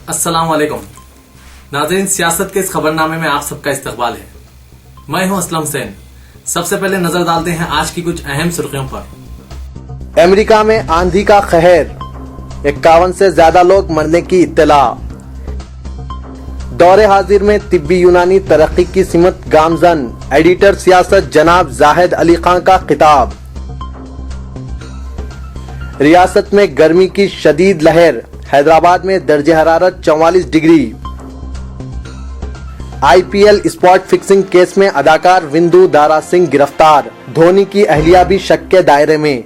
अस्सलाम वालेकुम नाज़रीन, सियासत के इस खबरनामे में आप सबका इस्तकबाल है। मैं हूं असलम हुसैन। सबसे पहले नजर डालते हैं आज की कुछ अहम सुर्खियों पर। अमेरिका में आंधी का कहर, 51 से ज्यादा लोग मरने की इत्तला। दौरे हाजिर में तिब्बी यूनानी तरक्की की सिमत गामजन, एडिटर सियासत जनाब जाहिद अली खान का खिताब। रियासत में गर्मी की शदीद लहर, हैदराबाद में दर्जे हरारत 44 degree. IPL spot fixing case में अदाकार विंदु दारा सिंह गिरफ्तार, धोनी की अहलिया भी शक के दायरे में।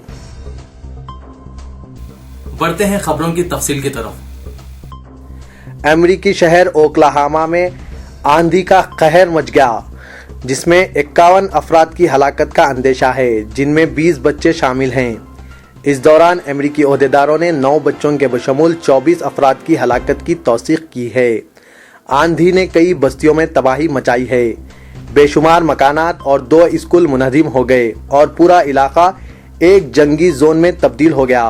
बढ़ते हैं खबरों की तफसील की तरफ। अमेरिकी शहर ओक्लाहोमा में आंधी का कहर मच गया, जिसमें 51 अफराद की हलाकत का अंदेशा है, जिनमें 20 बच्चे शामिल हैं। इस दौरान अमेरिकी ओहदेदारों ने 9 बच्चों के बशमूल 24 अफराद की हलाकत की तौसीक की है। आंधी ने कई बस्तियों में तबाही मचाई है। बेशुमार मकानात और 2 स्कूल मुनहदिम हो गए और पूरा इलाका एक जंगी जोन में तब्दील हो गया।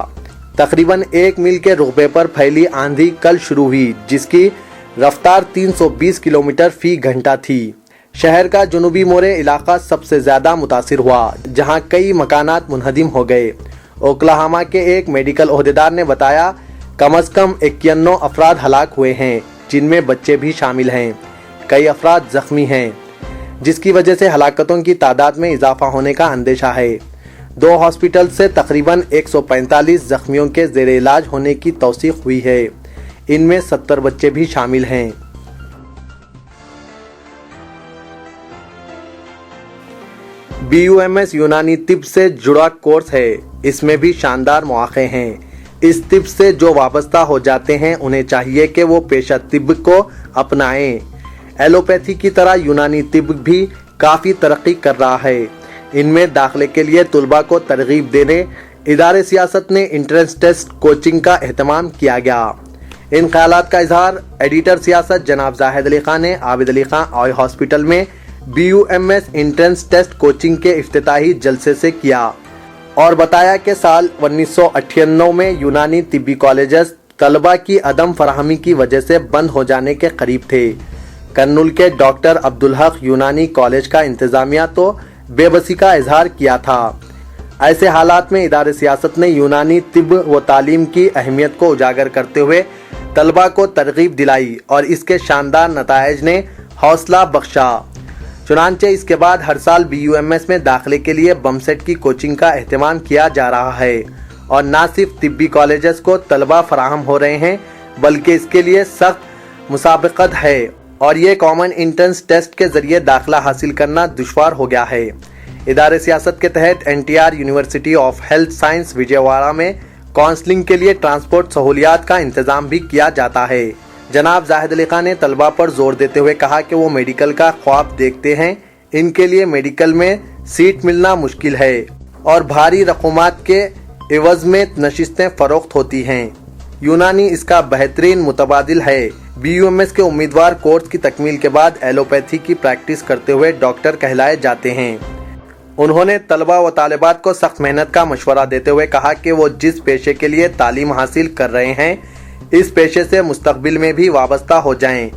तकरीबन 1 मील के रुकबे पर फैली आंधी कल शुरू हुई, जिसकी रफ्तार 320 किलोमीटर फी घंटा थी। शहर का जुनूबी मोरे इलाका सबसे ज्यादा मुतासिर हुआ, जहां कई मकानात मुनहदिम हो गए। ओक्लाहोमा के एक मेडिकल ओहदेदार ने बताया कम से कम 91 अफराद हलाक हुए हैं, जिनमें बच्चे भी शामिल हैं। कई अफराद जख्मी हैं, जिसकी वजह से हलाकतों की तादाद में इजाफा होने का अंदेशा है। 2 हॉस्पिटल से तकरीबन 145 जख्मियों के ज़ेरे इलाज होने की तौसीक हुई है। इनमें 70 बच्चे भी शामिल हैं। BUMS यूनानी तिब से जुड़ा कोर्स है। इसमें भी शानदार मौके हैं। इस तिब से जो वाबस्ता हो जाते हैं, उन्हें चाहिए कि वो पेशा तिब को अपनाएं। एलोपैथी की तरह यूनानी तिब भी काफ़ी तरक्की कर रहा है। इनमें दाखिले के लिए तुलबा को तरगीब देने इदारे सियासत ने इंट्रेंस टेस्ट कोचिंग का एहतमाम किया गया। इन ख्यालात का इजहार एडिटर सियासत जनाब जाहिद अली खान ने आबिद अली खान ऑय हॉस्पिटल में BUMS इंट्रेंस टेस्ट कोचिंग के इफ्तिताही जलसे से किया और बताया कि साल 1998 में यूनानी तिब्बी कॉलेजेस तलबा की अदम फराहमी की वजह से बंद हो जाने के करीब थे। कर्नूल के डॉक्टर अब्दुल हक यूनानी कॉलेज का इंतजामिया तो बेबसी का इजहार किया था। ऐसे हालात में इदारे सियासत ने यूनानी तिब व तालीम की अहमियत को उजागर करते हुए तलबा को तरगीब दिलाई और इसके शानदार नताइज ने हौसला बख्शा। चुनांचे इसके बाद हर साल BUMS में दाखिले के लिए बमसेट की कोचिंग का एहतमाम किया जा रहा है और न सिर्फ तिब्बी कॉलेजेस को तलबा फराहम हो रहे हैं, बल्कि इसके लिए सख्त मुसाबकत है और ये कॉमन एंट्रेंस टेस्ट के जरिए दाखिला हासिल करना दुश्वार हो गया है। इदारे सियासत के तहत NTR university of health science Vijayawada में काउंसलिंग के लिए ट्रांसपोर्ट सहूलियात का इंतजाम भी किया जाता है। जनाब जाहिद अली खान ने तलबा पर जोर देते हुए कहा कि वो मेडिकल का ख्वाब देखते हैं। इनके लिए मेडिकल में सीट मिलना मुश्किल है और भारी रकूमात के एवज में नशिस्तें फरोख्त होती हैं। यूनानी इसका बेहतरीन मुतबादिल है। BUMS के उम्मीदवार कोर्स की तकमील के बाद एलोपैथी की प्रैक्टिस करते हुए डॉक्टर कहलाए जाते हैं। उन्होंने तलबा व तालिबात को सख्त मेहनत का मशवरा देते हुए कहा कि वो जिस पेशे के लिए तालीम हासिल कर रहे हैं, इस पेशे से मुस्तकबिल में भी वाबस्ता हो जाएं।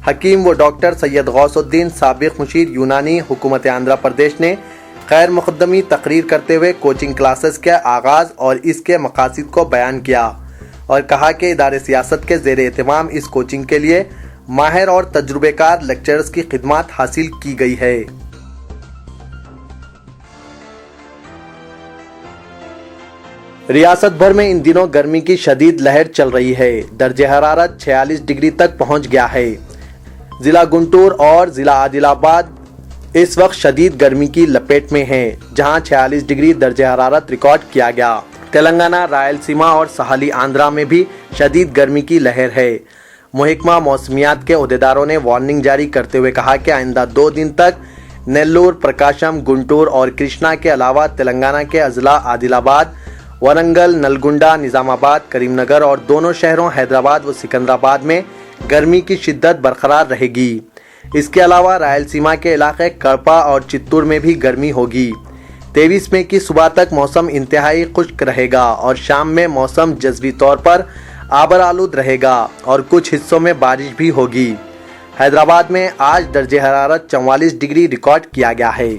हकीम व डॉक्टर सैयद गौसुद्दीन साबिक मुशीर यूनानी हुकूमत आंध्र प्रदेश ने खैर मुकद्दमी तकरीर करते हुए कोचिंग क्लासेस के आगाज़ और इसके मकासद को बयान किया और कहा कि इदारे सियासत के ज़ेरे एहतमाम इस कोचिंग के लिए माहिर और तजुर्बेकार लेक्चरर्स की खिदमत हासिल की गई है। रियासत भर में इन दिनों गर्मी की शदीद लहर चल रही है। दर्जे हरारत 46 डिग्री तक पहुंच गया है। जिला गुंटूर और जिला आदिलाबाद इस वक्त शदीद गर्मी की लपेट में है, जहां 46 डिग्री दर्जे हरारत रिकॉर्ड किया गया। तेलंगाना, रायलसीमा और सहाली आंध्रा में भी शदीद गर्मी की लहर है। महकमा मौसमियात के ओहदेदारों ने वार्निंग जारी करते हुए कहा कि आइंदा 2 दिन तक नेल्लूर, प्रकाशम, गुंटूर और कृष्णा के अलावा तेलंगाना के अजला आदिलाबाद, वरंगल, नलगुंडा, निजामाबाद, करीमनगर और दोनों शहरों हैदराबाद व सिकंदराबाद में गर्मी की शिद्दत बरकरार रहेगी। इसके अलावा रायलसीमा के इलाके कड़पा और चित्तूर में भी गर्मी होगी। 23 मई की सुबह तक मौसम इंतहाई खुश्क रहेगा और शाम में मौसम जज़वी तौर पर आबर आलूद रहेगा और कुछ हिस्सों में बारिश भी होगी। हैदराबाद में आज दर्जे हरारत 44 डिग्री रिकॉर्ड किया गया है।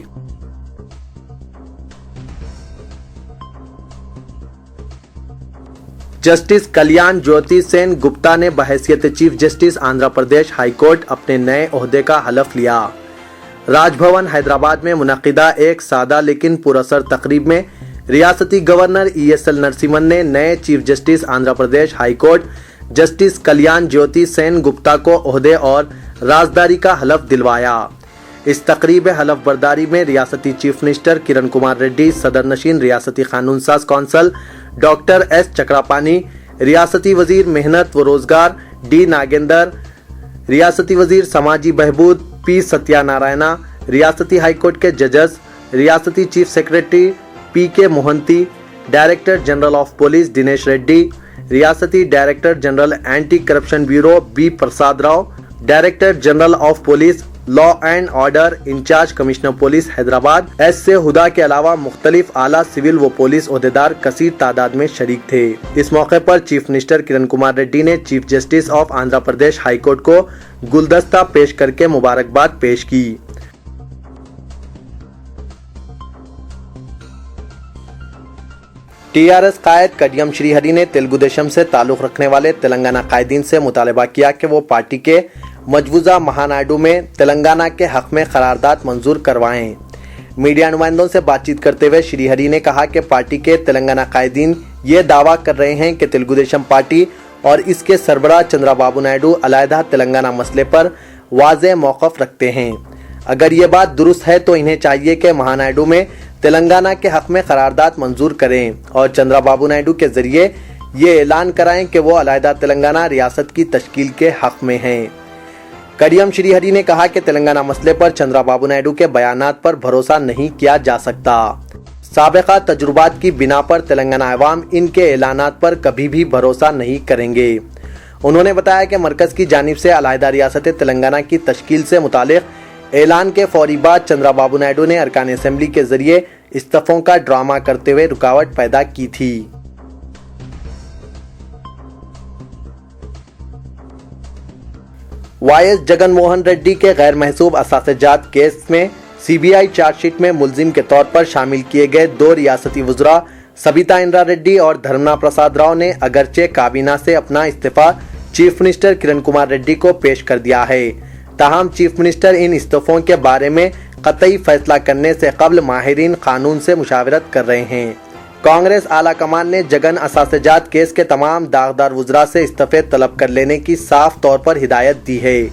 जस्टिस कल्याण ज्योति सेन गुप्ता ने बहैसियत chief justice Andhra Pradesh high court अपने नए ओहदे का हलफ लिया। राजभवन हैदराबाद में मुनक्किदा एक सादा लेकिन पुरअसर तकरीब में रियासती गवर्नर ESL नरसिम्हन ने नए chief justice Andhra Pradesh high court justice कल्याण ज्योति सेन गुप्ता को ओहदे और राजदारी का हलफ दिलवाया। इस तकरीब हलफ बर्दारी में रियासती चीफ मिनिस्टर किरण कुमार रेड्डी, सदर नशीन रियासती कानून साज कौंसल डॉक्टर S चक्रापानी, रियासती वजीर मेहनत व रोजगार D नागेंदर, रियासती वजीर समाजी बहबूद P सत्यानारायणा, रियासती हाईकोर्ट के जजेस, रियासती chief secretary PK Mohanty, director general of police Dinesh Reddy, रियासती director general anti corruption bureau B Prasad Rao, director general of police law and order in-charge commissioner police Hyderabad S Huda के अलावा मुख्तलिफ आला सिविल व पुलिस ओहदेदार कसीर तादाद में शरीक थे। इस मौके पर चीफ मिनिस्टर किरण कुमार रेड्डी ने chief justice of Andhra Pradesh high court को गुलदस्ता पेश करके मुबारकबाद पेश की। TRS कायद कडियम श्रीहरि ने तेलुगु देशम से ताल्लुक रखने वाले तेलंगाना कायदीन से मुतालबा किया कि वो पार्टी के मजबूजा महानाडु में तेलंगाना के हक में करारदाद मंजूर करवाएं। मीडिया नुमाइंदों से बातचीत करते हुए श्रीहरि ने कहा कि पार्टी के तेलंगाना कायदीन ये दावा कर रहे हैं कि तेलुगु देशम पार्टी और इसके सरबराह चंद्रबाबू नायडू अलहदा तेलंगाना मसले पर वाज़ेह मौक़िफ़ रखते हैं। अगर ये बात दुरुस्त है तो इन्हें चाहिए कि महानायडू में तेलंगाना के हक में करारदाद मंजूर करें और चंद्रबाबू नायडू के जरिए ये ऐलान कराएं कि वो अलहदा तेलंगाना रियासत की तश्कील के हक में हैं। कडियम श्रीहरि ने कहा कि तेलंगाना मसले पर चंद्रबाबू नायडू के बयानात पर भरोसा नहीं किया जा सकता। साबिका तजुर्बात की बिना पर तेलंगाना अवाम इनके ऐलानात पर कभी भी भरोसा नहीं करेंगे। उन्होंने बताया कि मरकज की जानिब से अलहदा रियासत तेलंगाना की तश्कील से मुतालिक ऐलान के फौरी बाद चंद्रबाबू नायडू ने अरकान असेंबली के जरिए इस्तीफों का ड्रामा करते हुए रुकावट पैदा की थी। YS जगन मोहन रेड्डी के गैर महसूब असातिजात केस में CBI चार्जशीट में मुलजिम के तौर पर शामिल किए गए 2 रियासती वज़रा सबिता इंद्रा रेड्डी और धर्मना प्रसाद राव ने अगरचे काबीना से अपना इस्तीफा चीफ मिनिस्टर किरण कुमार रेड्डी को पेश कर दिया है। ताहम चीफ मिनिस्टर इन इस्तीफों के बारे में कतई फैसला करने से कबल माहिरीन कानून से मुशावरत कर रहे हैं। कांग्रेस आला कमान ने जगन असातिजात केस के तमाम दागदार वज़रा से इस्तीफे तलब कर लेने की साफ तौर पर हिदायत दी है,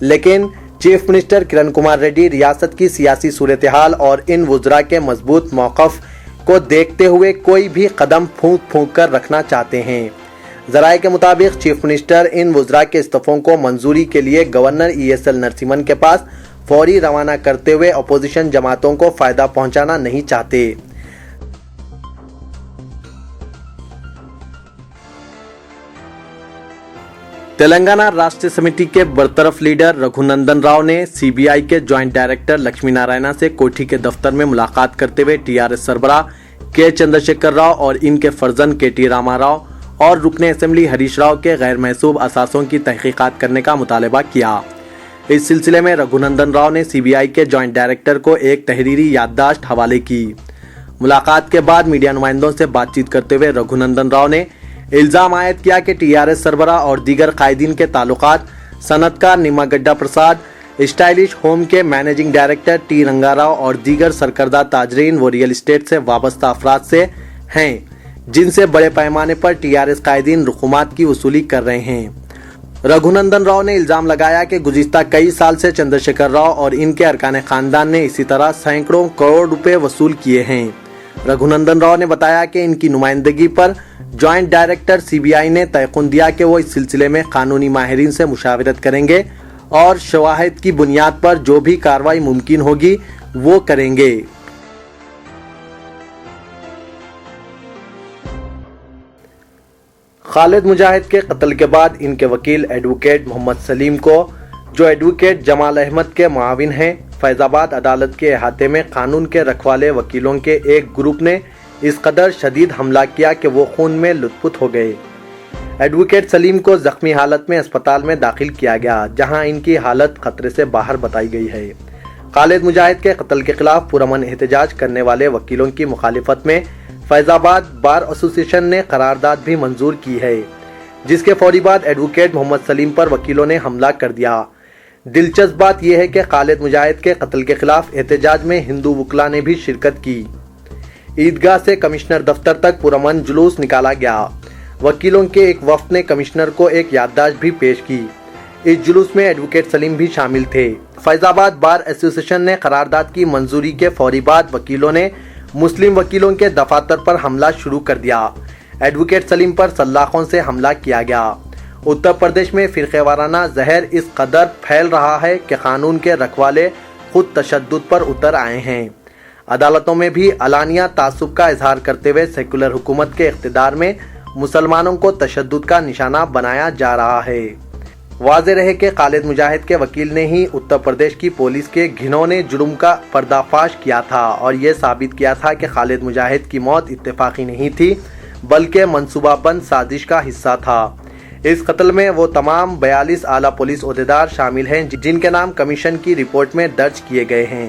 लेकिन चीफ मिनिस्टर किरण कुमार रेड्डी रियासत की सियासी सूरत हाल और इन वज़रा के मजबूत मौक़िफ़ को देखते हुए कोई भी कदम फूंक फूंक कर रखना चाहते हैं। ज़राए के मुताबिक चीफ मिनिस्टर इन वज़रा के इस्तीफों को मंजूरी के लिए गवर्नर ESL नरसिम्हन के पास फौरी रवाना करते हुए अपोजिशन जमातों को फ़ायदा पहुंचाना नहीं चाहते। तेलंगाना राष्ट्रीय समिति के बरतरफ लीडर रघुनंदन राव ने CBI के ज्वाइंट डायरेक्टर लक्ष्मी नारायणा से कोठी के दफ्तर में मुलाकात करते हुए TRS सरबराह K चंद्रशेखर राव और इनके फर्जन KT रामा राव और रुकने असेंबली हरीश राव के गैर महसूब असासों की तहकीकात करने का मुतालबा किया। इस सिलसिले में रघुनंदन राव ने CBI के ज्वाइंट डायरेक्टर को एक तहरीरी याददाश्त हवाले की। मुलाकात के बाद मीडिया नुमाइंदों से बातचीत करते हुए रघुनंदन राव ने इल्ज़ाम आयद किया कि TRS सरबराह और दीगर कायदीन के ताल्लुकात सनतकार निम्मागड्डा प्रसाद, स्टाइलिश होम के मैनेजिंग डायरेक्टर T रंगाराव और दीगर सरकर्दा ताजरीन व रियल एस्टेट से वाबस्ता अफराद से हैं, जिनसे बड़े पैमाने पर TRS कायदीन रुकुमात की वसूली कर रहे हैं। रघुनंदन राव ने इल्जाम लगाया कि गुज़िश्ता कई साल से चंद्रशेखर राव और इनके अरकान खानदान ने इसी तरह सैकड़ों करोड़ रुपए वसूल किए हैं। रघुनंदन राव ने बताया कि इनकी नुमाइंदगी पर ज्वाइंट डायरेक्टर CBI ने तयक़ुन दिया कि वो इस सिलसिले में कानूनी माहिरीन से मुशावरत करेंगे और शवाहिद की बुनियाद पर जो भी कार्रवाई मुमकिन होगी वो करेंगे। खालिद मुजाहिद के कत्ल के बाद इनके वकील एडवोकेट मोहम्मद सलीम को, जो एडवोकेट जमाल अहमद के मुआविन हैं, फैजाबाद अदालत के अहाते में कानून के रखवाले वकीलों के एक ग्रुप ने इस कदर शदीद हमला किया कि वो खून में लुत्फुत हो गए। ایڈوکیٹ سلیم کو زخمی حالت میں اسپتال میں داخل کیا گیا جہاں ان کی حالت خطرے سے باہر بتائی گئی ہے۔ خالد مجاہد کے قتل کے خلاف پرامن احتجاج کرنے والے وکیلوں کی مخالفت میں فیض آباد بار ایسوسی ایشن نے قرارداد بھی منظور کی ہے، جس کے فوری بعد ایڈوکیٹ محمد سلیم پر وکیلوں نے حملہ کر دیا۔ دلچسپ بات یہ ہے کہ خالد مجاہد کے قتل کے خلاف احتجاج میں ہندو وکلا نے بھی شرکت کی۔ عیدگاہ سے کمشنر دفتر تک پرامن جلوس نکالا گیا۔ وکیلوں کے ایک وفد نے کمشنر کو ایک یادداشت بھی پیش کی۔ اس جلوس میں ایڈوکیٹ سلیم بھی شامل تھے۔ فیض آباد بار ایسوسی ایشن نے قرارداد کی منظوری کے فوری بعد وکیلوں نے مسلم وکیلوں کے دفاتر پر حملہ شروع کر دیا۔ ایڈوکیٹ سلیم پر سلاخوں سے حملہ کیا گیا۔ اتر پردیش میں فرقہ وارانہ زہر اس قدر پھیل رہا ہے کہ قانون کے رکھوالے خود تشدد پر اتر آئے ہیں۔ عدالتوں میں بھی علانیہ تعصب کا اظہار کرتے ہوئے سیکولر حکومت کے اقتدار میں مسلمانوں کو تشدد کا نشانہ بنایا جا رہا ہے۔ واضح رہے کہ خالد مجاہد کے وکیل نے ہی اتر پردیش کی پولیس کے گھنونے جرم کا پردہ فاش کیا تھا اور یہ ثابت کیا تھا کہ خالد مجاہد کی موت اتفاقی نہیں تھی بلکہ منصوبہ بند سازش کا حصہ تھا۔ اس قتل میں وہ تمام 42 اعلیٰ پولیس عہدیدار شامل ہیں جن کے نام کمیشن کی رپورٹ میں درج کیے گئے ہیں۔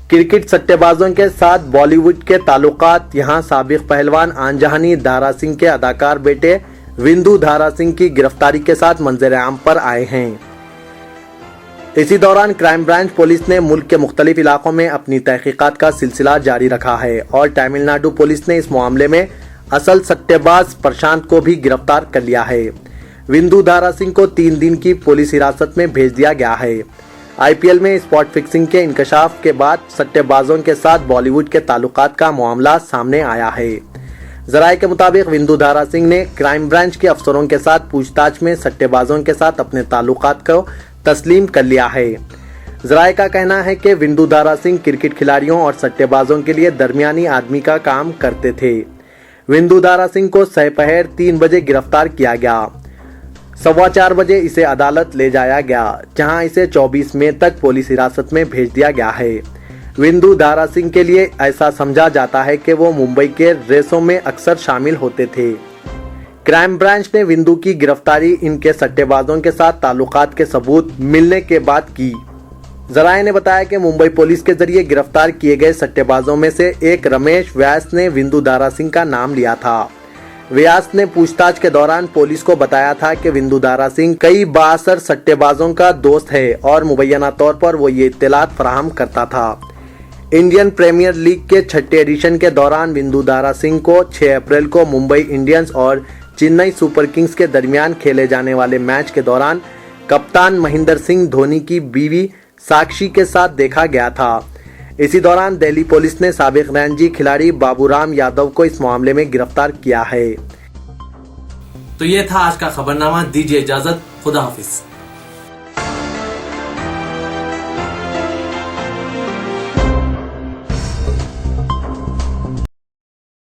کرکٹ سٹے بازوں کے ساتھ بالی ووڈ کے تعلقات۔ یہاں سابق پہلوان آنجہانی دارا سنگھ کے اداکار بیٹے وندو دارا سنگھ کی گرفتاری کے ساتھ منظر عام پر آئے ہیں۔ اسی دوران کرائم برانچ پولیس نے ملک کے مختلف علاقوں میں اپنی تحقیقات کا سلسلہ جاری رکھا ہے اور تمل ناڈو پولیس نے اس معاملے میں اصل سٹے باز پرشانت کو بھی گرفتار کر لیا ہے۔ وندو دارا سنگھ کو 3 دن کی پولیس حراست میں بھیج دیا گیا ہے۔ آئی پی ایل میں اسپاٹ فکسنگ کے انکشاف کے بعد سٹے بازوں کے ساتھ بالی ووڈ کے تعلقات کا معاملہ سامنے آیا ہے۔ ذرائع کے مطابق وندو دارا سنگھ نے کرائم برانچ کے افسروں کے ساتھ پوچھ تاچھ میں سٹے بازوں کے ساتھ اپنے تعلقات کو تسلیم کر لیا ہے۔ ذرائع کا کہنا ہے کہ وندو دارا سنگھ کرکٹ کھلاڑیوں اور سٹے بازوں کے لیے درمیانی آدمی کا کام کرتے تھے۔ وندو دارا سنگھ کو سپہر 3 بجے گرفتار کیا گیا۔ 4:15 بجے اسے عدالت لے جایا گیا جہاں اسے 24 مئی تک پولیس حراست میں بھیج دیا گیا ہے۔ وندو دارا سنگھ کے لیے ایسا سمجھا جاتا ہے کہ وہ ممبئی کے ریسوں میں اکثر شامل ہوتے تھے۔ کرائم برانچ نے وندو کی گرفتاری ان کے سٹے بازوں کے ساتھ تعلقات کے ثبوت ملنے کے بعد کی۔ ذرائع نے بتایا کہ ممبئی پولیس کے ذریعے گرفتار کیے گئے سٹے بازوں میں سے ایک رمیش ویاس نے وندو دارا سنگھ کا نام لیا تھا۔ ویاس نے پوچھ تاچھ کے دوران پولیس کو بتایا تھا کہ وندو دارا سنگھ کئی بااثر سٹے بازوں کا دوست ہے اور مبینہ طور پر وہ یہ اطلاعات فراہم کرتا تھا۔ انڈین پریمیئر لیگ کے 6 ایڈیشن کے دوران وندو دارا سنگھ کو 6 اپریل کو ممبئی انڈینز اور چنئی سپر کنگز کے درمیان کھیلے جانے والے میچ کے دوران کپتان مہندر سنگھ دھونی کی بیوی ساکشی کے ساتھ دیکھا گیا تھا۔ اسی دوران دہلی پولیس نے سابق رانجی کھلاڑی بابو رام یادو کو اس معاملے میں گرفتار کیا ہے۔ تو یہ تھا آج کا خبرنامہ۔ دیجیے اجازت، خدا حافظ۔